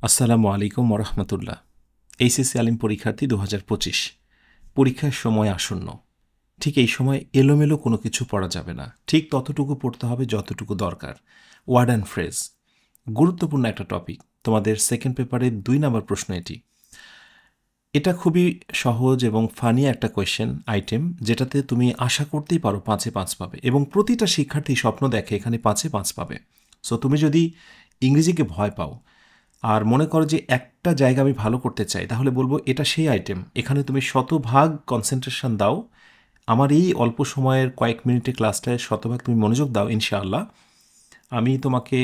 আসসালামু আলাইকুম ওরহমতুল্লাহ। এইচএসসি আলিম পরীক্ষার্থী 2025 পরীক্ষার সময় আসন্ন। ঠিক এই সময় এলোমেলো কোনো কিছু পড়া যাবে না, ঠিক ততটুকু পড়তে হবে যতটুকু দরকার। ওয়ার্ড অ্যান্ড ফ্রেজ গুরুত্বপূর্ণ একটা টপিক। তোমাদের সেকেন্ড পেপারের 2 নম্বর প্রশ্ন এটি। এটা খুবই সহজ এবং ফানি একটা কোয়েশ্চেন আইটেম, যেটাতে তুমি আশা করতেই পারো 5-এ 5 পাবে, এবং প্রতিটা শিক্ষার্থী স্বপ্ন দেখে এখানে 5-এ 5 পাবে। সো তুমি যদি ইংরেজিকে ভয় পাও আর মনে করো যে একটা জায়গা আমি ভালো করতে চাই, তাহলে বলবো এটা সেই আইটেম, এখানে তুমি শতভাগ কনসেন্ট্রেশন দাও। আমার এই অল্প সময়ের কয়েক মিনিটের ক্লাসটায় শতভাগ তুমি মনোযোগ দাও, ইনশাআল্লাহ আমি তোমাকে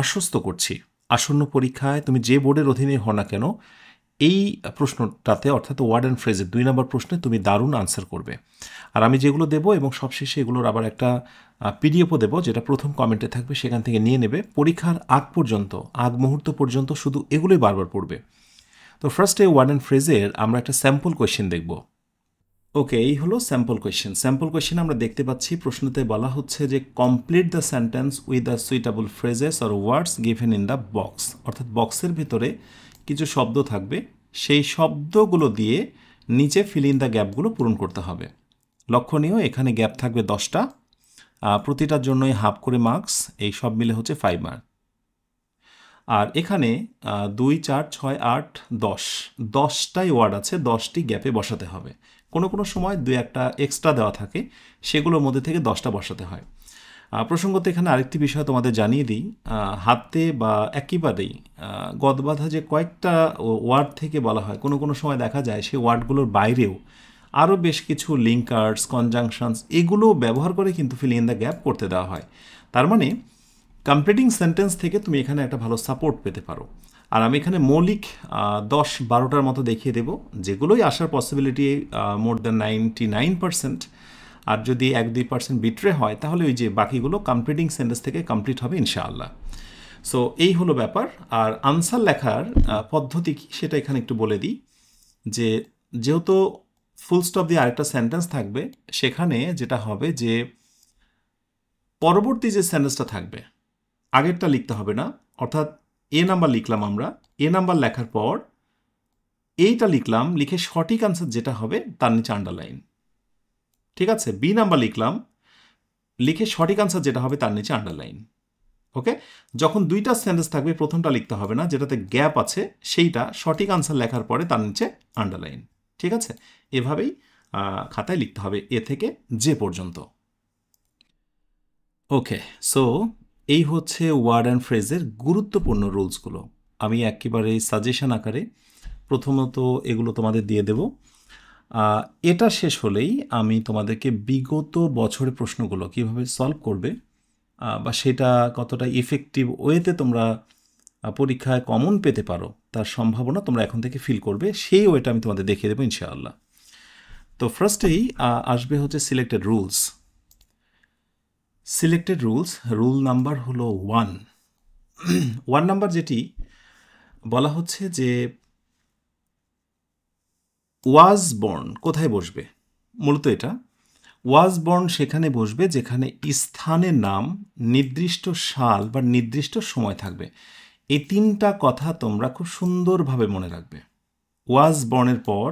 আশ্বস্ত করছি আসন্ন পরীক্ষায় তুমি যে বোর্ডের অধীনে হও না কেন, এই প্রশ্নটাতে অর্থাৎ ওয়ার্ড অ্যান্ড ফ্রেজের 2 নম্বর প্রশ্নে তুমি দারুণ আনসার করবে। আর আমি যেগুলো দেবো এবং সবশেষে এগুলোর আবার একটা পিডিএফও দেবো, যেটা প্রথম কমেন্টে থাকবে, সেখান থেকে নিয়ে নেবে। পরীক্ষার আগ মুহূর্ত পর্যন্ত শুধু এগুলোই বারবার পড়বে। তো ফার্স্টে ওয়ার্ড অ্যান্ড ফ্রেজের আমরা একটা স্যাম্পল কোয়েশ্চেন দেখব। ওকে, এই হলো স্যাম্পল কোয়েশ্চেন। স্যাম্পল কোয়েশ্চেন আমরা দেখতে পাচ্ছি প্রশ্নতে বলা হচ্ছে যে complete the sentence with the suitable phrases or words given in the box. অর্থাৎ বক্সের ভিতরে কিছু শব্দ থাকবে, সেই শব্দগুলো দিয়ে নিচে ফিল ইন দ্য গ্যাপগুলো পূরণ করতে হবে। লক্ষণীয়, এখানে গ্যাপ থাকবে 10টা, প্রতিটার জন্যই হাফ করে মার্কস, এই সব মিলে হচ্ছে 5 মার্ক। আর এখানে 2, 4, 6, 8, 10 10টাই ওয়ার্ড আছে, 10টি গ্যাপে বসাতে হবে। কোনো কোনো সময় 2-1টা এক্সট্রা দেওয়া থাকে, সেগুলোর মধ্যে থেকে 10টা বসাতে হয়। প্রসঙ্গত এখানে আরেকটি বিষয় তোমাদের জানিয়ে দিই, হাতে বা একেবারেই গদবাঁধা যে কয়েকটা ওয়ার্ড থেকে বলা হয়, কোনো কোনো সময় দেখা যায় সেই ওয়ার্ডগুলোর বাইরেও আরও বেশ কিছু লিঙ্কার্স, কনজাংশনস, এগুলো ব্যবহার করে কিন্তু ফিল ইন দ্য গ্যাপ করতে দেওয়া হয়। তার মানে কমপ্লিটিং সেন্টেন্স থেকে তুমি এখানে একটা ভালো সাপোর্ট পেতে পারো। আর আমি এখানে মৌলিক 10-12টার মতো দেখিয়ে দেব, যেগুলোই আসার পসিবিলিটি মোর দ্যান 99%। আর যদি 1-2% বিট্রে হয়, তাহলে ওই যে বাকিগুলো কমপ্লিটিং সেন্টেন্স থেকে কমপ্লিট হবে ইনশাআল্লাহ। সো এই হলো ব্যাপার। আর আনসার লেখার পদ্ধতি কি সেটা এখানে একটু বলে দিই, যে যেহেতু ফুল স্টপ দিয়ে আরেকটা সেন্টেন্স থাকবে, সেখানে যেটা হবে যে পরবর্তী যে সেন্টেন্সটা থাকবে আগেরটা লিখতে হবে না। অর্থাৎ এ নাম্বার লিখলাম আমরা, এ নাম্বার লেখার পর এইটা লিখলাম, লিখে সঠিক আনসার যেটা হবে তার নিচে আন্ডারলাইন। ঠিক আছে, বি নাম্বার লিখলাম, লিখে সঠিক আনসার যেটা হবে তার নিচে আন্ডারলাইন। ওকে, যখন 2টা সেন্টেন্স থাকবে, প্রথমটা লিখতে হবে না, যেটাতে গ্যাপ আছে সেইটা সঠিক আনসার লেখার পরে তার নিচে আন্ডারলাইন। ঠিক আছে, এভাবেই খাতায় লিখতে হবে এ থেকে যে পর্যন্ত। ওকে, সো এই হচ্ছে ওয়ার্ড অ্যান্ড ফ্রেজের গুরুত্বপূর্ণ রুলসগুলো। আমি একেবারে সাজেশন আকারে প্রথমত এগুলো তোমাদের দিয়ে দেব। এটা শেষ হলেই আমি তোমাদেরকে বিগত বছরের প্রশ্নগুলো কিভাবে সলভ করবে বা সেটা কতটা ইফেক্টিভ ওয়েতে তোমরা পরীক্ষায় কমন পেতে পারো তার সম্ভাবনা তোমরা এখন থেকে ফিল করবে, সেই ওয়েটা আমি তোমাদের দেখিয়ে দেবো ইনশাআল্লাহ। তো ফার্স্টেই আসবে হচ্ছে selected rules. Selected rules, rule number হলো 1। 1 নাম্বার যেটি বলা হচ্ছে যে ওয়াজ বর্ন কোথায় বসবে। মূলত এটা ওয়াজ বর্ন সেখানে বসবে যেখানে স্থানের নাম, নির্দিষ্ট সাল বা নির্দিষ্ট সময় থাকবে। এই 3টা কথা তোমরা খুব সুন্দরভাবে মনে রাখবে। ওয়াজ বর্নের পর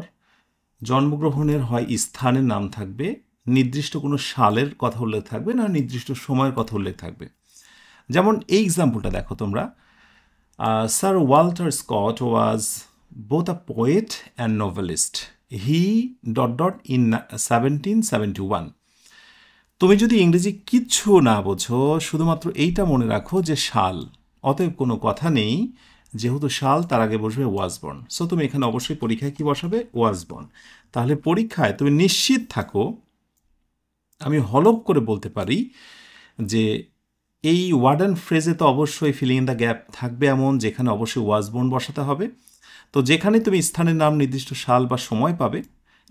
জন্মগ্রহণের হয় স্থানের নাম থাকবে, নির্দিষ্ট কোনো সালের কথা উল্লেখ থাকবে, না নির্দিষ্ট সময়ের কথা উল্লেখ থাকবে। যেমন এই এক্সাম্পলটা দেখো তোমরা, sir Walter Scott was both a poet and novelist. He ... in 1771. তুমি যদি ইংরেজি কিচ্ছু না বোঝো, শুধুমাত্র এইটা মনে রাখো যে সাল, অতএব কোনো কথা নেই, যেহেতু সাল তার আগে বসবে ওয়াজ বর্ন। সো তুমি এখানে অবশ্যই পরীক্ষায় কি বসাবে, ওয়াজ বর্ন। তাহলে পরীক্ষায় তুমি নিশ্চিত থাকো, আমি হলপ করে বলতে পারি যে এই ওয়ার্ড অ্যান্ড ফ্রেজে তো অবশ্যই ফিলিং ইন দ্য গ্যাপ থাকবে এমন, যেখানে অবশ্যই ওয়াজ বর্ন বসাতে হবে। তো যেখানে তুমি স্থানের নাম, নির্দিষ্ট সাল বা সময় পাবে,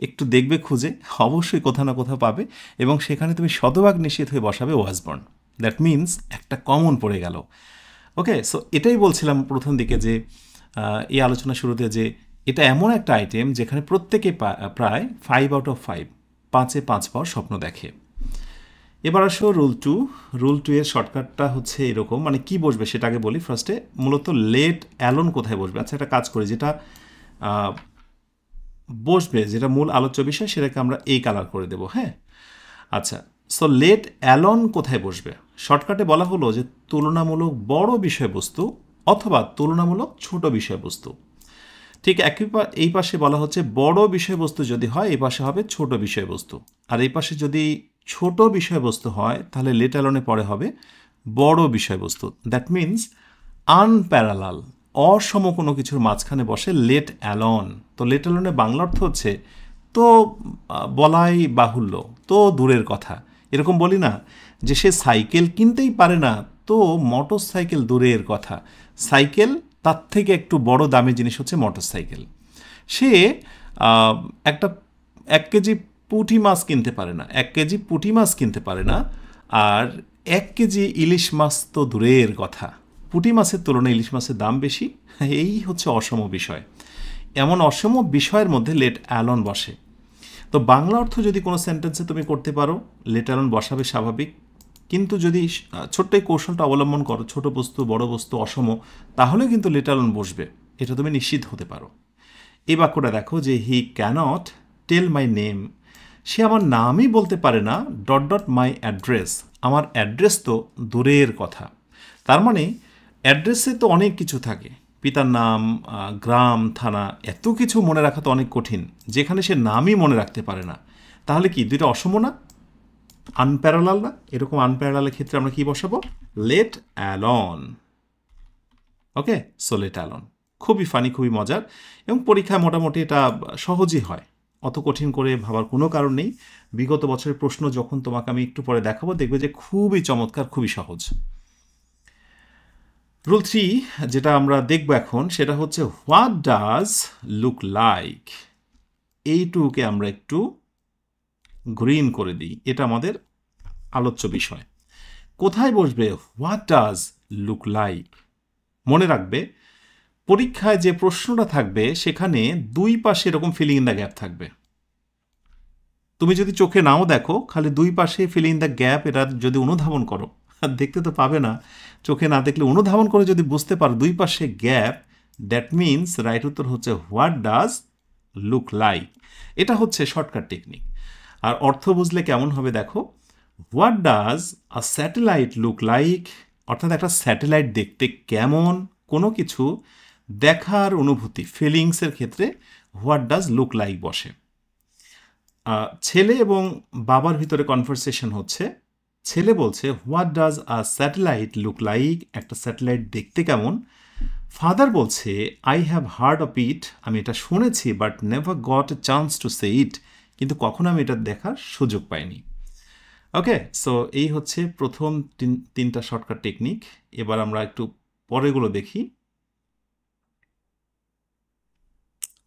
একটু দেখবে খুঁজে, অবশ্যই কোথাও না কোথাও পাবে, এবং সেখানে তুমি শতভাগ নিশ্চিত হয়ে বসাবে ওয়াজ বর্ন। দ্যাট মিনস একটা কমন পড়ে গেল। ওকে, সো এটাই বলছিলাম প্রথম দিকে যে এই আলোচনা শুরুতে, যে এটা এমন একটা আইটেম যেখানে প্রত্যেকে প্রায় 5 out of 5, 5-এ 5 পাওয়ার স্বপ্ন দেখে। এবার আসো রুল 2। রুল 2 এর শর্টকাটটা হচ্ছে এরকম, মানে কি বসবে সেটা আগে বলি ফার্স্টে। মূলত লেট অ্যালোন কোথায় বসবে? আচ্ছা, একটা কাজ করি, যেটা বসবে, যেটা মূল আলোচ্য বিষয়, সেটাকে আমরা এই কালার করে দেব। হ্যাঁ, আচ্ছা। সো লেট অ্যালোন কোথায় বসবে? শর্টকাটে বলা হলো যে তুলনামূলক বড় বিষয়বস্তু অথবা তুলনামূলক ছোট বিষয়বস্তু। ঠিক এই পাশে বলা হচ্ছে বড় বিষয়বস্তু যদি হয় এই পাশে হবে ছোট বিষয়বস্তু, আর এই পাশে যদি ছোট বিষয়বস্তু হয় তাহলে লেট অ্যালোনে পরে হবে বড় বিষয়বস্তু। দ্যাট মিনস আনপ্যারালাল, অসম কোনো কিছুর মাঝখানে বসে লেট অ্যালন। তো লেট অ্যালনের বাংলা অর্থ হচ্ছে তো বলাই বাহুল্য, তো দূরের কথা। এরকম বলি না যে সে সাইকেল কিনতেই পারে না, তো মোটর সাইকেল দূরের কথা। সাইকেল তার থেকে একটু বড় দামি জিনিস হচ্ছে মোটর সাইকেল। সে একটা 1 কেজি পুঁটি মাছ কিনতে পারে না, 1 কেজি পুঁটি মাছ কিনতে পারে না, আর 1 কেজি ইলিশ মাছ তো দূরের কথা। পুঁটি মাছের তুলনায় ইলিশ মাছের দাম বেশি। এই হচ্ছে অসম বিষয়। এমন অসম বিষয়ের মধ্যে লেট অ্যালন বসে। তো বাংলা অর্থ যদি কোনো সেন্টেন্সে তুমি করতে পারো, লেট অ্যালন বসাবে স্বাভাবিক। কিন্তু যদি ছোট্ট এই কৌশলটা অবলম্বন করো, ছোট বস্তু বড় বস্তু অসম, তাহলে কিন্তু লেট অ্যালন বসবে, এটা তুমি নিশ্চিত হতে পারো। এই বাক্যটা দেখো যে হি ক্যানট টেল মাই নেম, সে আমার নামই বলতে পারে না, ডট ডট মাই অ্যাড্রেস, আমার অ্যাড্রেস তো দূরের কথা। তার মানে অ্যাড্রেসে তো অনেক কিছু থাকে, পিতার নাম, গ্রাম, থানা, এত কিছু মনে রাখা তো অনেক কঠিন, যেখানে সে নামই মনে রাখতে পারে না। তাহলে কি দুইটা অসম না, আনপ্যারালাল না? এরকম আনপ্যারালালের ক্ষেত্রে আমরা কি বসাবো? Let alone. Okay, so let alone. খুবই ফানি, খুবই মজার, এবং পরীক্ষায় মোটামুটি এটা সহজই হয়, অত কঠিন করে ভাবার কোনো কারণ নেই। বিগত বছরের প্রশ্ন যখন তোমাকে আমি একটু পরে দেখাবো, দেখবে যে খুবই চমৎকার, খুবই সহজ। রুল 3 যেটা আমরা দেখব এখন, সেটা হচ্ছে হোয়াট ডাজ লুক লাইক। এইটুকে আমরা একটু গ্রিন করে দিই, এটা আমাদের আলোচ্য বিষয়। কোথায় বসবে হোয়াট ডাজ লুক লাইক? মনে রাখবে পরীক্ষায় যে প্রশ্নটা থাকবে সেখানে দুই পাশে এরকম ফিলিং ইন দ্য গ্যাপ থাকবে। তুমি যদি চোখে নাও দেখো, খালি দুই পাশে ফিলিং ইন দ্য গ্যাপ, এটা যদি অনুধাবন করো, আর দেখতে তো পাবে না, চোখে না দেখলে অনুধাবন করে যদি বুঝতে পারো দুই পাশে গ্যাপ, দ্যাট মিনস রাইট উত্তর হচ্ছে হোয়াট ডাজ লুক লাইক। এটা হচ্ছে শর্টকাট টেকনিক। আর অর্থ বুঝলে কেমন হবে দেখো, what does a satellite look like, অর্থাৎ একটা স্যাটেলাইট দেখতে কেমন, কোনো কিছু দেখার অনুভূতি, ফিলিংসের ক্ষেত্রে হোয়াট ডাজ লুক লাইক বসে। ছেলে এবং বাবার ভিতরে কনভারসেশন হচ্ছে, ছেলে বলছে what does a satellite look like, একটা স্যাটেলাইট দেখতে কেমন। ফাদার বলছে I have heard of it, আমি এটা শুনেছি, but never got a chance to say it, কিন্তু কখনো আমি এটা দেখার সুযোগ পাইনি। ওকে, সো এই হচ্ছে প্রথম তিনটা শর্টকাট টেকনিক। এবার আমরা একটু পরেগুলো দেখি,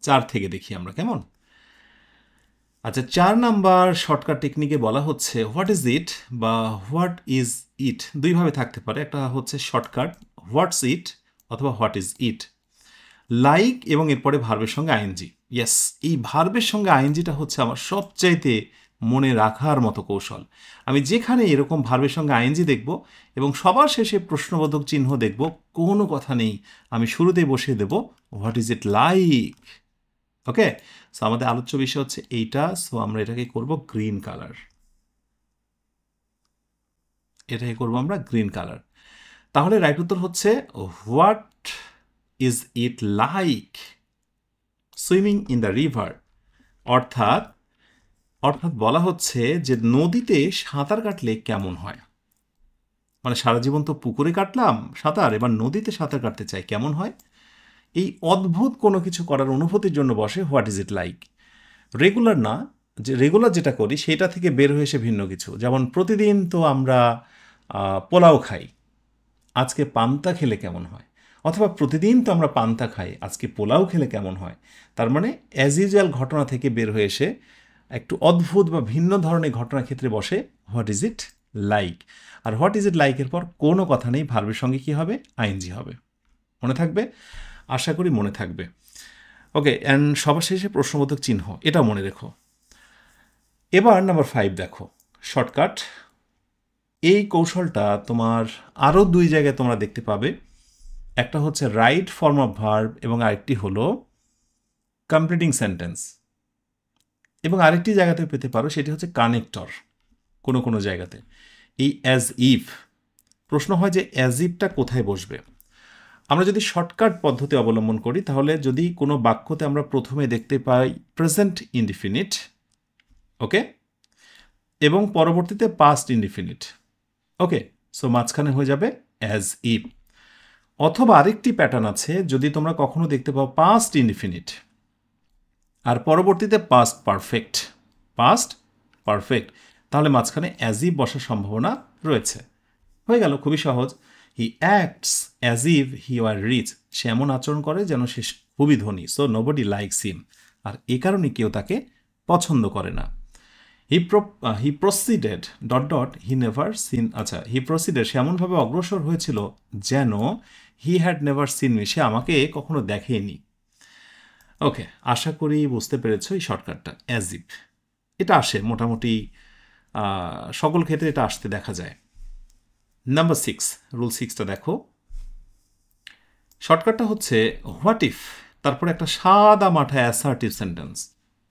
4 থেকে দেখি আমরা কেমন। আচ্ছা, 4 নাম্বার শর্টকাট টেকনিকে বলা হচ্ছে হোয়াট ইজ ইট বা হোয়াট ইজ ইট, দুইভাবে থাকতে পারে। একটা হচ্ছে শর্টকাট হোয়াটস ইট অথবা হোয়াট ইজ ইট। লাইক এবং এরপরে ভার্বের সঙ্গে আইএনজি। ইয়েস, এই ভার্বের সঙ্গে আইএনজিটা হচ্ছে আমার সবচাইতে মনে রাখার মতো কৌশল। আমি যেখানে এরকম ভার্বের সঙ্গে আইএনজি দেখব এবং সবার শেষে প্রশ্নবোধক চিহ্ন দেখব, কোনো কথা নেই, আমি শুরুতেই বসিয়ে দেব what is it like. Okay, so আমাদের আলোচ্য বিষয় হচ্ছে এইটা। সো আমরা এটাকে করব গ্রিন কালার, এটাকে করব আমরা গ্রিন কালার। তাহলে রাইট উত্তর হচ্ছে what is it like swimming in the river. অর্থাৎ বলা হচ্ছে যে নদীতে সাঁতার কাটলে কেমন হয়, মানে সারা জীবন তো পুকুরে কাটলাম সাঁতার, এবার নদীতে সাঁতার কাটতে চাই, কেমন হয়। এই অদ্ভুত কোনো কিছু করার অনুভূতির জন্য বসে what is it like. Regular না, যে রেগুলার যেটা করি সেটা থেকে বের হয়ে এসে ভিন্ন কিছু। যেমন প্রতিদিন তো আমরা পোলাও খাই, আজকে পান্তা খেলে কেমন হয়, অথবা প্রতিদিন তো আমরা পান্তা খাই, আজকে পোলাও খেলে কেমন হয়। তার মানে অ্যাজ ইউজুয়াল ঘটনা থেকে বের হয়ে এসে একটু অদ্ভুত বা ভিন্ন ধরনের ঘটনার ক্ষেত্রে বসে হোয়াট ইজ ইট লাইক। আর হোয়াট ইজ ইট লাইকের পর কোনো কথা নেই, ভার্বের সঙ্গে কি হবে? আইএনজি হবে। মনে থাকবে? আশা করি মনে থাকবে। ওকে, অ্যান্ড সবার শেষে প্রশ্নবোধক চিহ্ন, এটা মনে রেখো। এবার নাম্বার 5 দেখো, shortcut what is it like. What is it like, অর্থাৎ বলা হচ্ছে যে নদীতে সাঁতার কাটলে কেমন হয়, মানে সারা জীবন তো পুকুরে কাটলাম সাঁতার, এবার নদীতে সাঁতার কাটতে চাই, কেমন হয়। এই অদ্ভুত কোনো কিছু করার অনুভূতির জন্য বসে what is it like. Regular না, যে রেগুলার যেটা করি সেটা থেকে বের হয়ে এসে ভিন্ন কিছু। যেমন প্রতিদিন তো আমরা এই কৌশলটা তোমার আরও 2 জায়গায় তোমরা দেখতে পাবে। একটা হচ্ছে রাইট ফর্ম অফ ভার্ব এবং আরেকটি হলো কমপ্লিটিং সেন্টেন্স, এবং আরেকটি জায়গাতে পেতে পারো, সেটি হচ্ছে কানেক্টর কোনো কোনো জায়গাতে। এই অ্যাজ ইফ, প্রশ্ন হয় যে অ্যাজ ইফটা কোথায় বসবে। আমরা যদি শর্টকাট পদ্ধতি অবলম্বন করি তাহলে যদি কোনো বাক্যতে আমরা প্রথমে দেখতে পাই প্রেজেন্ট ইনডিফিনিট, ওকে, এবং পরবর্তীতে পাস্ট ইনডিফিনিট, ওকে, সো মাঝখানে হয়ে যাবে অ্যাজ ইফ। অথবা আরেকটি প্যাটার্ন আছে, যদি তোমরা কখনো দেখতে পাও পাস্ট ইনডিফিনিট আর পরবর্তীতে পাস্ট পারফেক্ট, পাস্ট পারফেক্ট, তাহলে মাঝখানে অ্যাজ ইফ বসার সম্ভাবনা রয়েছে। হয়ে গেল, খুবই সহজ। He acts as if he were rich, সে এমন আচরণ করে যেন সে খুবই ধনী, সো নোবডি লাইকস হিম, আর এ কারণে কেউ তাকে পছন্দ করে না। He proceeded dot dot he never seen, আচ্ছা, হি প্রসিডেড, সে এমনভাবে অগ্রসর হয়েছিল যেন he had never seen me, সে আমাকে কখনো দেখেনি। ওকে, আশা করি বুঝতে পেরেছো এই শর্টকাটটা অ্যাজ ইফ। এটা আসে মোটামুটি সকল ক্ষেত্রে এটা আসতে দেখা যায়। নাম্বার 6, রুল 6টা দেখো। শর্টকাটটা হচ্ছে হোয়াট ইফ, তারপরে একটা সাদা মাঠা অ্যাসার্টিভ সেন্টেন্স,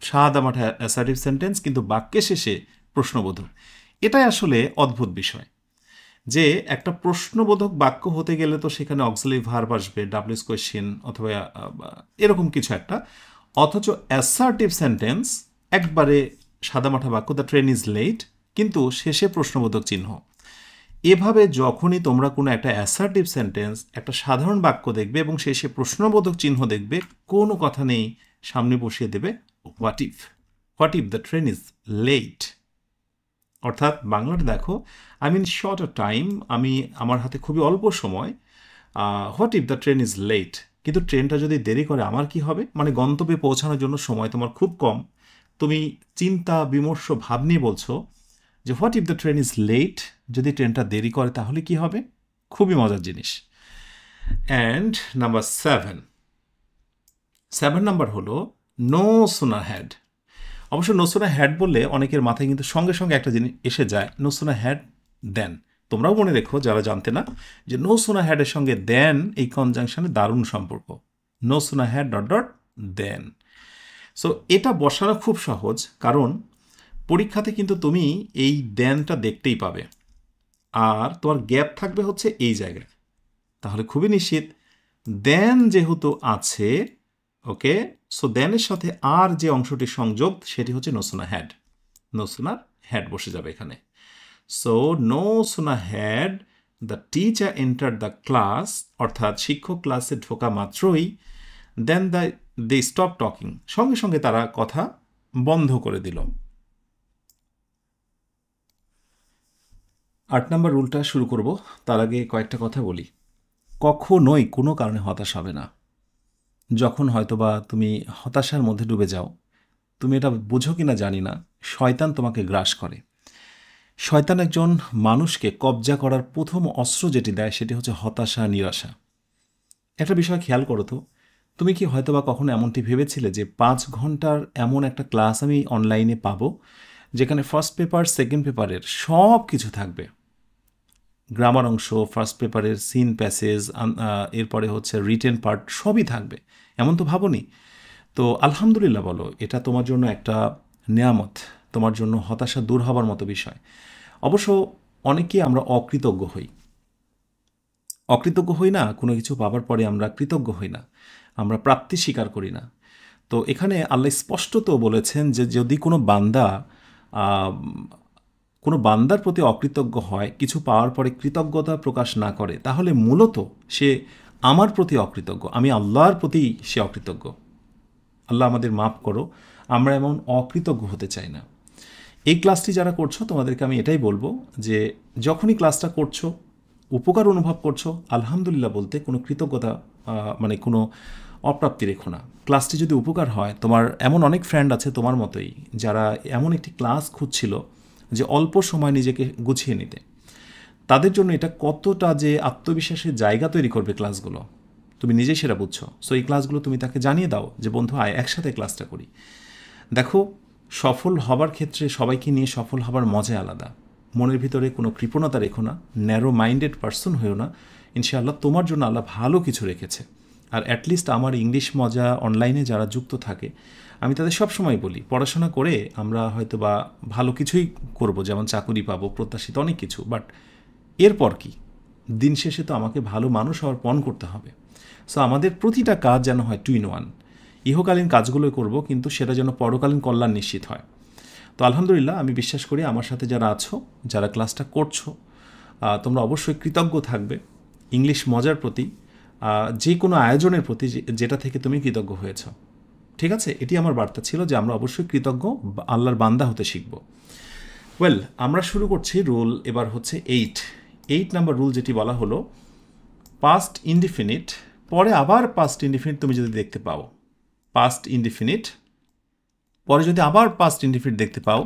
সাদা মাঠা অ্যাসার্টিভ সেন্টেন্স কিন্তু বাক্যের শেষে প্রশ্নবোধক। এটাই আসলে অদ্ভুত বিষয় যে একটা প্রশ্নবোধক বাক্য হতে গেলে তো সেখানে অক্সিলারি ভার্ব আসবে, ডাব্লিউএস কোয়েশ্চেন অথবা এরকম কিছু একটা, অথচ অ্যাসার্টিভ সেন্টেন্স একবারে সাদামাঠা বাক্য, দ্য ট্রেন ইজ লেট, কিন্তু শেষে প্রশ্নবোধক চিহ্ন। এভাবে যখনই তোমরা কোনো একটা অ্যাসার্টিভ সেন্টেন্স, একটা সাধারণ বাক্য দেখবে এবং শেষে প্রশ্নবোধক চিহ্ন দেখবে, কোনো কথা নেই, সামনে বসিয়ে দেবে what if, what if the train is late. অর্থাৎ বাংলাটা দেখো, I mean short a time, আমার হাতে খুবই অল্প সময়, what if the train is late, কিন্তু ট্রেনটা যদি দেরি করে আমার কি হবে, মানে গন্তব্যে পৌঁছানোর জন্য সময় তোমার খুব কম, তুমি চিন্তা বিমর্ষ ভাব নিয়ে বলছো যে what if the train is late, যদি ট্রেনটা দেরি করে তাহলে কি হবে, খুবই মজার জিনিস। অ্যান্ড নাম্বার 7 নাম্বার হলো নো সুনার হ্যাড। অবশ্য নো সুনার হ্যাড বললে অনেকের মাথায় কিন্তু সঙ্গে সঙ্গে একটা জিনিস এসে যায়, নো সুনার হ্যাড দেন। তোমরাও মনে রেখো যারা জানতে না, যে নো সুনার হ্যাডের সঙ্গে দেন এই কনজাংশনে দারুণ সম্পর্ক, no sooner had dot dot then. So এটা বসানো খুব সহজ, কারণ পরীক্ষাতে কিন্তু তুমি এই দেনটা দেখতেই পাবে, আর তোমার গ্যাপ থাকবে হচ্ছে এই জায়গায়, তাহলে খুবই নিশ্চিত দেন যেহেতু আছে, ওকে, সো দেনের সাথে আর যে অংশটি সংযোগ সেটি হচ্ছে no sooner had, no sooner had বসে যাবে এখানে। So no sooner had the teacher enter the class, অর্থাৎ শিক্ষক ক্লাসে ঢোকা মাত্রই, দেন দে স্টপ টকিং, সঙ্গে সঙ্গে তারা কথা বন্ধ করে দিল। 8 নম্বর রুলটা শুরু করব, তার আগে কয়েকটা কথা বলি। কখনোই কোনো কারণে হতাশ হবে না। যখন হয়তোবা তুমি হতাশার মধ্যে ডুবে যাও, তুমি এটা বুঝো কিনা জানি না, শয়তান তোমাকে গ্রাস করে। শয়তান একজন মানুষকে কবজা করার প্রথম অস্ত্র যেটি দেয় সেটি হচ্ছে হতাশা, নিরাশা। একটা বিষয় খেয়াল করো তো, তুমি কি হয়তোবা কখনো এমনটি ভেবেছিলে যে 5 ঘন্টার এমন একটা ক্লাস আমি অনলাইনে পাবো যেখানে ফার্স্ট পেপার, সেকেন্ড পেপারের সব কিছু থাকবে, গ্রামার অংশ, ফার্স্ট পেপারের সিন প্যাসেজ, এরপরে হচ্ছে রিটেন পার্ট, সবই থাকবে, এমন তো ভাবোনি? তো আলহামদুলিল্লাহ বলো, এটা তোমার জন্য একটা নেয়ামত, তোমার জন্য হতাশা দূর হবার মতো বিষয়। অবশ্য অনেকেই আমরা অকৃতজ্ঞ হই, অকৃতজ্ঞ হই না, কোনো কিছু পাবার পরে আমরা কৃতজ্ঞ হই না, আমরা প্রাপ্তি স্বীকার করি না। তো এখানে আল্লাহ স্পষ্টত বলেছেন যে যদি কোনো বান্দার প্রতি অকৃতজ্ঞ হয়, কিছু পাওয়ার পরে কৃতজ্ঞতা প্রকাশ না করে, তাহলে মূলত সে আমার প্রতি অকৃতজ্ঞ, আমি আল্লাহর প্রতি সে অকৃতজ্ঞ। আল্লাহ আমাদের মাফ করো, আমরা এমন অকৃতজ্ঞ হতে চাই না। এই ক্লাসটি যারা করছো তোমাদেরকে আমি এটাই বলবো যে যখনই ক্লাসটা করছো, উপকার অনুভব করছো, আলহামদুলিল্লাহ বলতে কোনো কৃতজ্ঞতা মানে কোনো অপ্রাপ্তি রেখো না। ক্লাসটি যদি উপকার হয়, তোমার এমন অনেক ফ্রেন্ড আছে তোমার মতোই যারা এমন একটি ক্লাস খুঁজছিল যে অল্প সময় নিজেকে গুছিয়ে নিতে, তাদের জন্য এটা কতটা যে আত্মবিশ্বাসের জায়গা তৈরি করবে ক্লাসগুলো, তুমি নিজেই সেটা বুঝছো। সো এই ক্লাসগুলো তুমি তাকে জানিয়ে দাও যে বন্ধু আয় একসাথে ক্লাসটা করি। দেখো, সফল হবার ক্ষেত্রে সবাইকে নিয়ে সফল হবার মজা আলাদা। মনের ভিতরে কোনো কৃপণতা রেখো না, ন্যারো মাইন্ডেড পার্সন হয়েও না। ইনশাআল্লাহ তোমার জন্য আল্লাহ ভালো কিছু রেখেছে। আর অ্যাটলিস্ট আমার ইংলিশ মজা অনলাইনে যারা যুক্ত থাকে, আমি তাদের সবসময় বলি, পড়াশোনা করে আমরা হয়তো বা ভালো কিছুই করব, যেমন চাকুরি পাবো, প্রত্যাশিত অনেক কিছু, বাট এরপর কি? দিন শেষে তো আমাকে ভালো মানুষ হওয়ার পণ করতে হবে। সো আমাদের প্রতিটা কাজ যেন হয় 2 in 1। ইহকালীন কাজগুলোই করব, কিন্তু সেটা যেন পরকালীন কল্যাণ নিশ্চিত হয়। তো আলহামদুলিল্লাহ, আমি বিশ্বাস করি আমার সাথে যারা আছো, যারা ক্লাসটা করছো, তোমরা অবশ্যই কৃতজ্ঞ থাকবে ইংলিশ মজার প্রতি, যে কোনো আয়োজনের প্রতি যেটা থেকে তুমি কৃতজ্ঞ হয়েছ। ঠিক আছে, এটি আমার বার্তা ছিল যে আমরা অবশ্যই কৃতজ্ঞ, আল্লাহর বান্দা হতে শিখব। ওয়েল, আমরা শুরু করছি রুল। এবার হচ্ছে 8 নাম্বার রুল, যেটি বলা হলো পাস্ট ইনডিফিনিট পরে আবার পাস্ট ইনডিফিনিট তুমি যদি দেখতে পাও, পাস্ট ইনডিফিনিট পরে যদি আবার পাস্ট ইনডিফিনিট দেখতে পাও,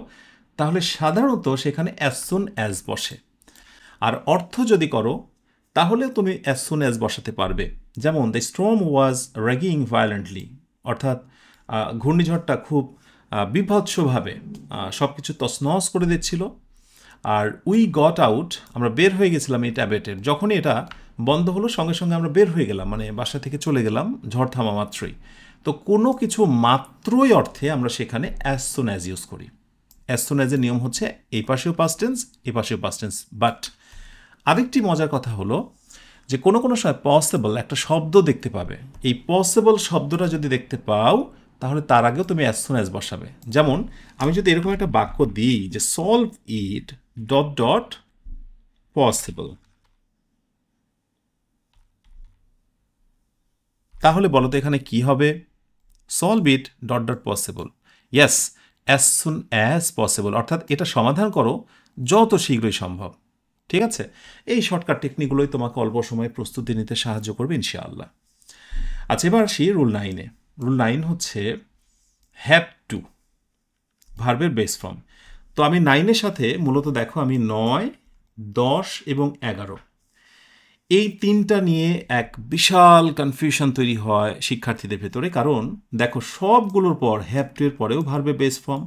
তাহলে সাধারণত সেখানে অ্যাজ সুন অ্যাজ বসে। আর অর্থ যদি করো তাহলেও তুমি অ্যাজ সুন অ্যাজ বসাতে পারবে। যেমন the storm was ragging violently, অর্থাৎ ঘূর্ণিঝড়টা খুব বিভৎসভাবে সব কিছু তছনছ করে দিচ্ছিল। আর উই গট আউট, আমরা বের হয়ে গেছিলাম এই ট্যাবলেটের। যখনই এটা বন্ধ হলো সঙ্গে সঙ্গে আমরা বের হয়ে গেলাম, মানে বাসা থেকে চলে গেলাম ঝড় থামা মাত্রই। তো কোনো কিছু মাত্রই অর্থে আমরা সেখানে অ্যাজ সুন অ্যাজ ইউজ করি। অ্যাজ সুন অ্যাজের নিয়ম হচ্ছে এই পাশেও পাস্ট টেন্স, এই পাশেও পাস্ট টেন্স। বাট আরেকটি মজার কথা হলো যে কোনো কোনো সময় পসিবল একটা শব্দ দেখতে পাবে। এই পসিবল শব্দটা যদি দেখতে পাও, তাহলে তার আগেও তুমি অ্যাজ সুন অ্যাজ বসাবে। যেমন আমি যদি এরকম একটা বাক্য দিই যে solve it dot dot possible, তাহলে বলো তো এখানে কি হবে? Solve it dot dot possible. Yes, as soon as possible, অর্থাৎ এটা সমাধান করো যত শীঘ্রই সম্ভব। ঠিক আছে, এই শর্টকাট টেকনিকগুলোই তোমাকে অল্প সময়ে প্রস্তুতি নিতে সাহায্য করবে ইনশাআল্লাহ। আচ্ছা, এবার আসি রুল 9-এ। রুল 9 হচ্ছে হ্যাভ টু, ভার্বের বেস ফর্ম। তো আমি 9-এর সাথে মূলত দেখো আমি 9, 10 এবং 11 এই তিনটা নিয়ে এক বিশাল কনফিউশন তৈরি হয় শিক্ষার্থীদের ভেতরে। কারণ দেখো সবগুলোর পর হ্যাভ টু এর পরেও ভার্বের বেস ফর্ম,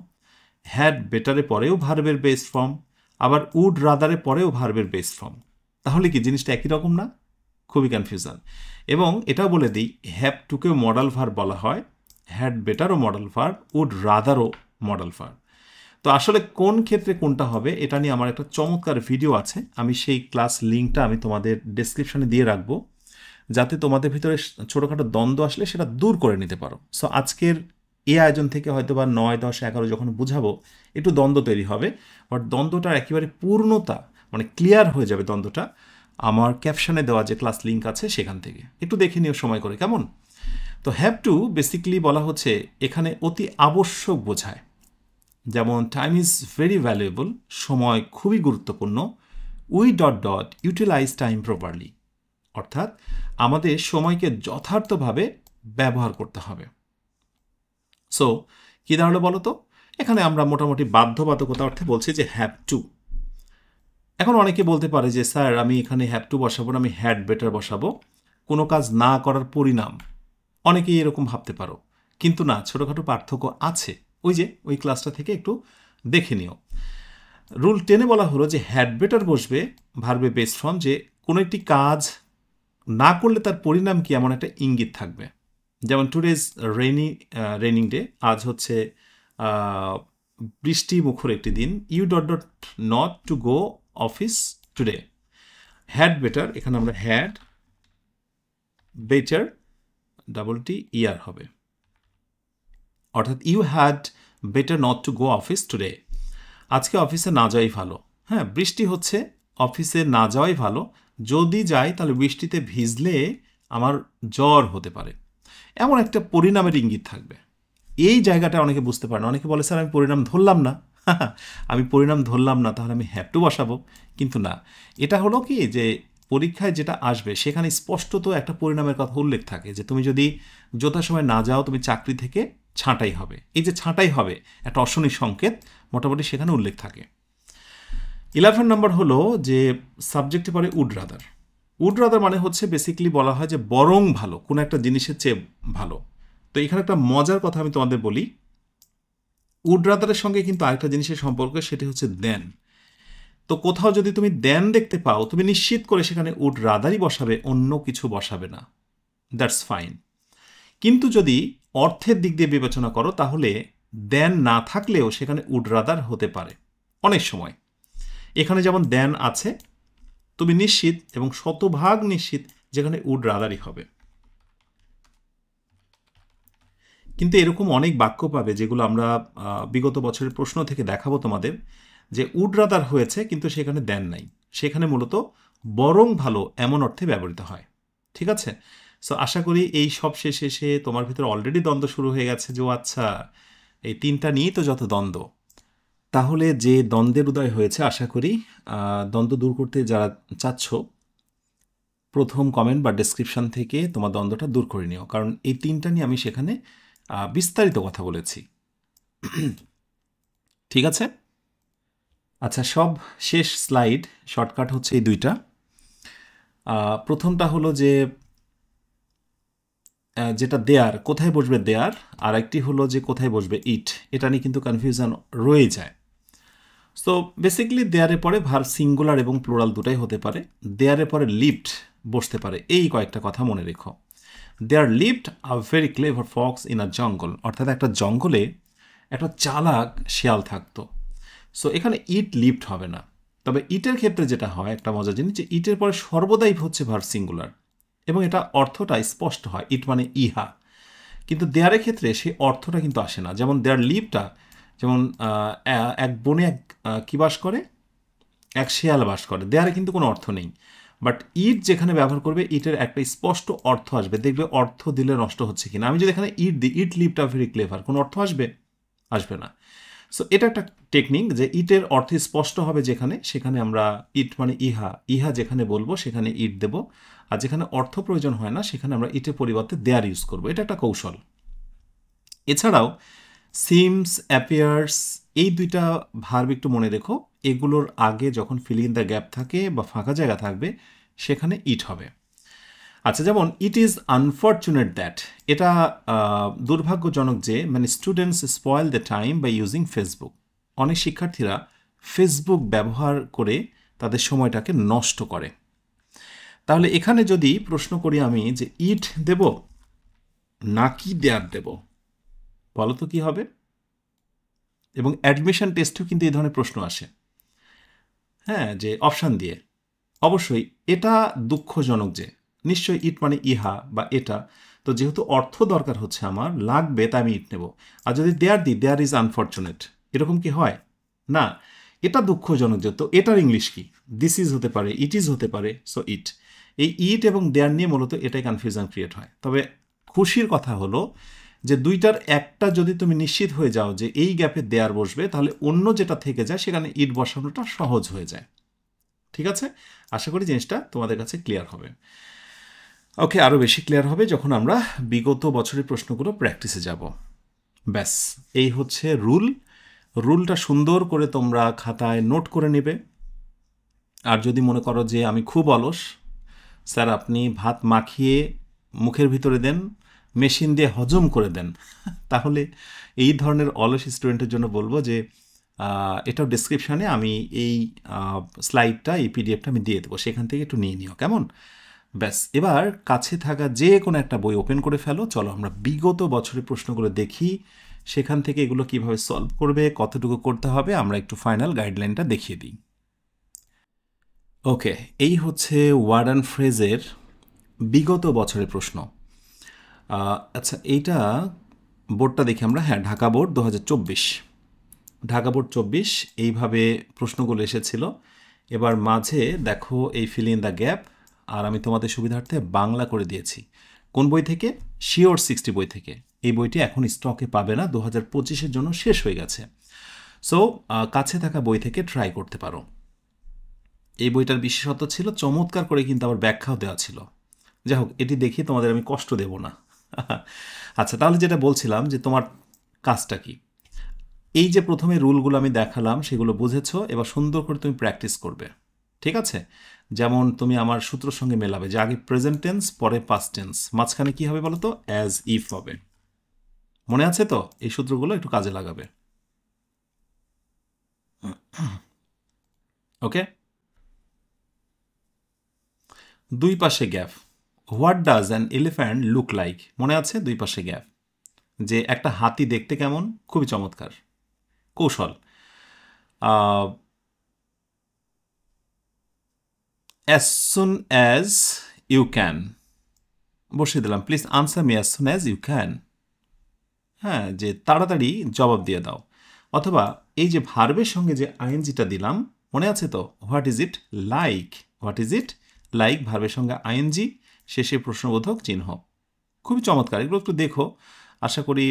হ্যাড বেটারের পরেও ভার্বের বেস ফর্ম, আবার উড রাদারের পরেও ভার্বের বেস ফর্ম। তাহলে কি জিনিসটা একই রকম না? খুবই কনফিউশন। এবং এটাও বলে দিই, হ্যাভ টুকেও মডাল ভার্ব বলা হয়, হ্যাড বেটারও মডাল ভার্ব, উড রাদারও মডাল ভার্ব। তো আসলে কোন ক্ষেত্রে কোনটা হবে এটা নিয়ে আমার একটা চমৎকার ভিডিও আছে, আমি সেই ক্লাস লিঙ্কটা আমি তোমাদের ডেসক্রিপশনে দিয়ে রাখবো, যাতে তোমাদের ভিতরে ছোটোখাটো দ্বন্দ্ব আসলে সেটা দূর করে নিতে পারো। সো আজকের এই আয়োজন থেকে হয়তো বা 9, 10, 11 যখন বুঝাবো একটু দ্বন্দ্ব তৈরি হবে, বাট দ্বন্দ্বটার একেবারে পূর্ণতা মানে ক্লিয়ার হয়ে যাবে দ্বন্দ্বটা আমার ক্যাপশনে দেওয়া যে ক্লাস লিঙ্ক আছে সেখান থেকে একটু দেখে নিও সময় করে, কেমন? তো হ্যাভ টু বেসিক্যালি বলা হচ্ছে এখানে অতি আবশ্যক বোঝায়। যেমন টাইম ইজ ভেরি ভ্যালুয়েবল, সময় খুবই গুরুত্বপূর্ণ। We dot dot utilise time properly, অর্থাৎ আমাদের সময়কে যথার্থভাবে ব্যবহার করতে হবে। সো কী দাঁড়ালো বলো তো? এখানে আমরা মোটামুটি বাধ্যবাধকতা অর্থে বলছি যে হ্যাভ টু। এখন অনেকে বলতে পারে যে স্যার আমি এখানে হ্যাভ টু বসাবো না, আমি হ্যাড বেটার বসাবো, কোনো কাজ না করার পরিণাম। অনেকেই এরকম ভাবতে পারো, কিন্তু না, ছোটোখাটো পার্থক্য আছে। ওই ক্লাসটা থেকে একটু দেখে নিও। রুল 10-এ বলা হলো যে হ্যাড বেটার বসবে ভার্বে বেস ফর্ম, যে কোনো একটি কাজ না করলে তার পরিণাম কি এমন একটা ইঙ্গিত থাকবে। যেমন টুডেজ রেনিং ডে, আজ হচ্ছে বৃষ্টি মুখর একটি দিন। You dot dot not to go office today. Had better, এখানে আমরা হ্যাড বেটার ডাবল টি ইয়ার হবে, অর্থাৎ you had better not to go office today. আজকে অফিসে না যাওয়াই ভালো। হ্যাঁ, বৃষ্টি হচ্ছে, অফিসে না যাওয়াই ভালো। যদি যাই তাহলে বৃষ্টিতে ভিজলে আমার জ্বর হতে পারে, এমন একটা পরিণামের ইঙ্গিত থাকবে। এই জায়গাটা অনেকে বুঝতে পারে না। অনেকে বলে স্যার আমি পরিণাম ধরলাম না, আমি পরিণাম ধরলাম না, তাহলে আমি হ্যাভ টু বসাবো। কিন্তু না, এটা হলো কি যে পরীক্ষায় যেটা আসবে সেখানে স্পষ্টত একটা পরিণামের কথা উল্লেখ থাকে, যে তুমি যদি যথাসময় না যাও তুমি চাকরি থেকে ছাঁটাই হবে। এই যে ছাঁটাই হবে একটা অশনি সংকেত মোটামুটি সেখানে উল্লেখ থাকে। 11 নম্বর হলো যে সাবজেক্টে পরে উড রাদার। উড রাদার মানে হচ্ছে বেসিক্যালি বলা হয় যে বরং ভালো, কোনো একটা জিনিসের চেয়ে ভালো। তো এখানে একটা মজার কথা আমি তোমাদের বলি, উড রাদারের সঙ্গে কিন্তু আরেকটা জিনিসের সম্পর্ক, সেটি হচ্ছে দেন। তো কোথাও যদি তুমি দেন দেখতে পাও, তুমি নিশ্চিত করে সেখানে উড রাদারই বসাবে, অন্য কিছু বসাবে না। That's fine. কিন্তু যদি অর্থের দিক দিয়ে বিবেচনা করো, তাহলে দেন না থাকলেও সেখানে উড রাদার হতে পারে অনেক সময়। এখানে যেমন দেন আছে, তুমি নিশ্চিত এবং শতভাগ নিশ্চিত যেখানে উড রাদারই হবে। কিন্তু এরকম অনেক বাক্য পাবে যেগুলো আমরা বিগত বছরের প্রশ্ন থেকে দেখাবো তোমাদের, যে উড রাদার হয়েছে কিন্তু সেখানে দেন নাই, সেখানে মূলত বরং ভালো এমন অর্থে ব্যবহৃত হয়। ঠিক আছে? সো আশা করি এই সব শেষে এসে তোমার ভিতরে অলরেডি দ্বন্দ্ব শুরু হয়ে গেছে, যে আচ্ছা এই তিনটা নিয়েই তো যত দ্বন্দ্ব। তাহলে যে দ্বন্দ্বের উদয় হয়েছে, আশা করি দ্বন্দ্ব দূর করতে যারা চাচ্ছ, প্রথম কমেন্ট বা ডেসক্রিপশন থেকে তোমার দ্বন্দ্বটা দূর করে নিও, কারণ এই তিনটা নিয়ে আমি সেখানে বিস্তারিত কথা বলেছি। ঠিক আছে? আচ্ছা, সব শেষ স্লাইড, শর্টকাট হচ্ছে এই দুইটা। প্রথমটা হলো যে যেটা দেয়ার, কোথায় বসবে দেয়ার, আর একটি হলো যে কোথায় বসবে ইট। এটা নিয়ে কিন্তু কনফিউশন রয়ে যায়। সো বেসিক্যালি দেয়ারের পরে ভার্ব সিঙ্গুলার এবং প্লুরাল দুটাই হতে পারে। দেয়ারের পরে লিভড বসতে পারে, এই কয়েকটা কথা মনে রেখো। There lived a very clever fox in a jungle, অর্থাৎ একটা জঙ্গলে একটা চালাক শিয়াল থাকতো। সো এখানে ইট লিভড হবে না। তবে ইটের ক্ষেত্রে যেটা হয়, একটা মজার জিনিস, যে ইটের পরে সর্বদাই হচ্ছে ভার্ব সিঙ্গুলার এবং এটা অর্থটা স্পষ্ট হয়, ইট মানে ইহা। কিন্তু দেয়ারের ক্ষেত্রে সেই অর্থটা কিন্তু আসে না। যেমন দেয়ার লিভটা, যেমন এক বনে এক কী বাস করে, এক শেয়াল বাস করে, দেয়ারে কিন্তু কোনো অর্থ নেই। বাট ইট যেখানে ব্যবহার করবে, ইটের একটা স্পষ্ট অর্থ আসবে। দেখবে অর্থ দিলে নষ্ট হচ্ছে কিনা। আমি যদি এখানে ইট দিই, ইট লিভটা ভেরি ক্লেভার, কোনো অর্থ আসবে? আসবে না। সো এটা একটা টেকনিক, যে ইটের অর্থ স্পষ্ট হবে যেখানে, সেখানে আমরা ইট মানে ইহা, ইহা যেখানে বলবো সেখানে ইট দেব, আর যেখানে অর্থ প্রয়োজন হয় না সেখানে আমরা ইটের পরিবর্তে দেয়ার ইউজ করব। এটা একটা কৌশল। এছাড়াও সিমস, অ্যাপিয়ার্স, এই দুইটা ভার্ব একটু মনে রেখো। এগুলোর আগে যখন ফিলিং ইন দ্য গ্যাপ থাকে বা ফাঁকা জায়গা থাকবে, সেখানে ইট হবে। আচ্ছা, যেমন ইট ইজ আনফর্চুনেট দ্যাট, এটা দুর্ভাগ্যজনক যে, মানে students spoil the time by using Facebook, অনেক শিক্ষার্থীরা ফেসবুক ব্যবহার করে তাদের সময়টাকে নষ্ট করে। তাহলে এখানে যদি প্রশ্ন করি আমি, যে ইট দেব নাকি দেয়ার দেব, বলো তো কি হবে? এবং অ্যাডমিশন টেস্টেও কিন্তু এই ধরনের প্রশ্ন আসে, হ্যাঁ, যে অপশান দিয়ে। অবশ্যই এটা দুঃখজনক যে, নিশ্চয়ই ইট মানে ইহা বা এটা, তো যেহেতু অর্থ দরকার হচ্ছে আমার, লাগবে, তাই আমি ইট নেব। আর যদি দেয়ার দিই, দেয়ার ইজ আনফর্চুনেট, এরকম কি হয়? না, এটা দুঃখজনক যে, তো এটার ইংলিশ কি? দিস ইজ হতে পারে, ইট ইজ হতে পারে, সো ইট। এই ইট এবং দেয়ার নিয়ে মূলত এটাই কনফিউশন ক্রিয়েট হয়। তবে খুশির কথা হলো যে দুইটার একটা যদি তুমি নিশ্চিত হয়ে যাও যে এই গ্যাপে দেয়ার বসবে, তাহলে অন্য যেটা থেকে যায় সেখানে ইট বসানোটা সহজ হয়ে যায়। ঠিক আছে? আশা করি জিনিসটা তোমাদের কাছে ক্লিয়ার হবে। ওকে, আরও বেশি ক্লিয়ার হবে যখন আমরা বিগত বছরের প্রশ্নগুলো প্র্যাকটিসে যাব। ব্যাস, এই হচ্ছে রুলটা সুন্দর করে তোমরা খাতায় নোট করে নেবে। আর যদি মনে করো যে আমি খুব অলস, স্যার আপনি ভাত মাখিয়ে মুখের ভিতরে দেন, মেশিন দিয়ে হজম করে দেন, তাহলে এই ধরনের অলস স্টুডেন্টের জন্য বলবো যে এটাও ডিসক্রিপশানে আমি এই স্লাইডটা, এই পিডিএফটা আমি দিয়ে দেবো, সেখান থেকে একটু নিয়ে নিও, কেমন? ব্যাস, এবার কাছে থাকা যে কোনো একটা বই ওপেন করে ফেলো। চলো আমরা বিগত বছরের প্রশ্নগুলো দেখি, সেখান থেকে এগুলো কিভাবে সলভ করবে, কতটুকু করতে হবে, আমরা একটু ফাইনাল গাইডলাইনটা দেখিয়ে দিই। ওকে, এই হচ্ছে ওয়ার্ড অ্যান্ড ফ্রেজের বিগত বছরের প্রশ্ন। আচ্ছা, এইটা বোর্ডটা দেখি আমরা, হ্যাঁ, ঢাকা বোর্ড 2024, ঢাকা বোর্ড 24, এইভাবে প্রশ্নগুলো এসেছিল। এবার মাঝে দেখো এই ফিল ইন দ্য গ্যাপ, আর আমি তোমাদের সুবিধার্থে বাংলা করে দিয়েছি। কোন বই থেকে? শিওর 60 বই থেকে। এই বইটি এখন স্টকে পাবে না, 2025-এর জন্য শেষ হয়ে গেছে। সো কাছে থাকা বই থেকে ট্রাই করতে পারো। এই বইটার বিশেষত্ব ছিল চমৎকার করে কিন্তু আবার ব্যাখ্যাও দেওয়া ছিল। যাই হোক, এটি দেখে তোমাদের আমি কষ্ট দেব না। আচ্ছা, তাহলে যেটা বলছিলাম যে তোমার কাজটা কি, এই যে প্রথমে রুলগুলো আমি দেখালাম সেগুলো বুঝেছো, এবার সুন্দর করে তুমি প্র্যাকটিস করবে। ঠিক আছে? যেমন তুমি আমার সূত্রের সঙ্গে মেলাবে, যে আগে প্রেজেন্ট টেন্স, পরে পাস্ট টেন্স, মাঝখানে কি হবে বলো তো? অ্যাজ ইফ হবে। মনে আছে তো? এই সূত্রগুলো একটু কাজে লাগাবে। ওকে, দুই পাশে gap. What does an elephant look like? মনে আছে দুই পাশে গ্যাপ, যে একটা হাতি দেখতে কেমন? খুবই চমৎকার কৌশল। As soon as you can, বসিয়ে দিলাম, please answer me as soon as you can. হ্যাঁ, যে তাড়াতাড়ি জবাব দিয়ে দাও। অথবা এই যে ভার্বের সঙ্গে যে আইএনজিটা দিলাম, মনে আছে তো? What is it like, what is it like, ভার্বের সঙ্গে আইএনজি, শেষে প্রশ্নবোধক চিহ্ন। খুবই চমৎকার, এগুলো একটু দেখো, আশা করি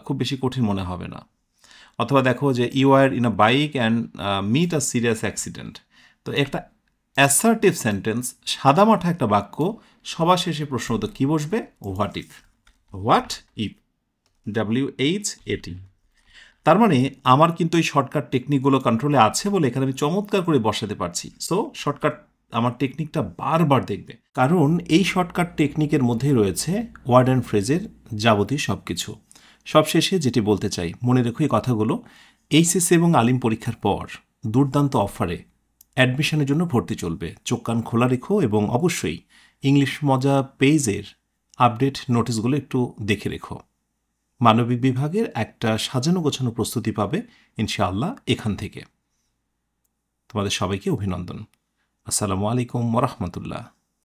খুব বেশি কঠিন মনে হবে না। অথবা দেখো যে you are in a bike and meet a serious accident. তো একটা অ্যাসার্টিভ সেন্টেন্স, সাদামাঠা একটা বাক্য, সবার শেষে প্রশ্নবোধক কী বসবে? What if, what if, WHAT। তার মানে আমার কিন্তু এই শর্টকাট টেকনিকগুলো কন্ট্রোলে আছে বলে এখানে আমি চমৎকার করে বসাতে পারছি। সো শর্টকাট আমার টেকনিকটা বারবার দেখবে, কারণ এই শর্টকাট টেকনিকের মধ্যেই রয়েছে ওয়ার্ড অ্যান্ড ফ্রেজের যাবতীয় সব কিছু। সবশেষে যেটি বলতে চাই, মনে রেখো এই কথাগুলো, এইচএসসি এবং আলিম পরীক্ষার পর দুর্দান্ত অফারে অ্যাডমিশনের জন্য ভর্তি চলবে। চোখ কান খোলা রেখো এবং অবশ্যই ইংলিশ মজা পেজের আপডেট নোটিশগুলো একটু দেখে রেখো। মানবিক বিভাগের একটা সাজানো গোছানো প্রস্তুতি পাবে ইনশাআল্লাহ এখান থেকে। তোমাদের সবাইকে অভিনন্দন। আসসালামু আলাইকুম ওয়া রাহমাতুল্লাহ।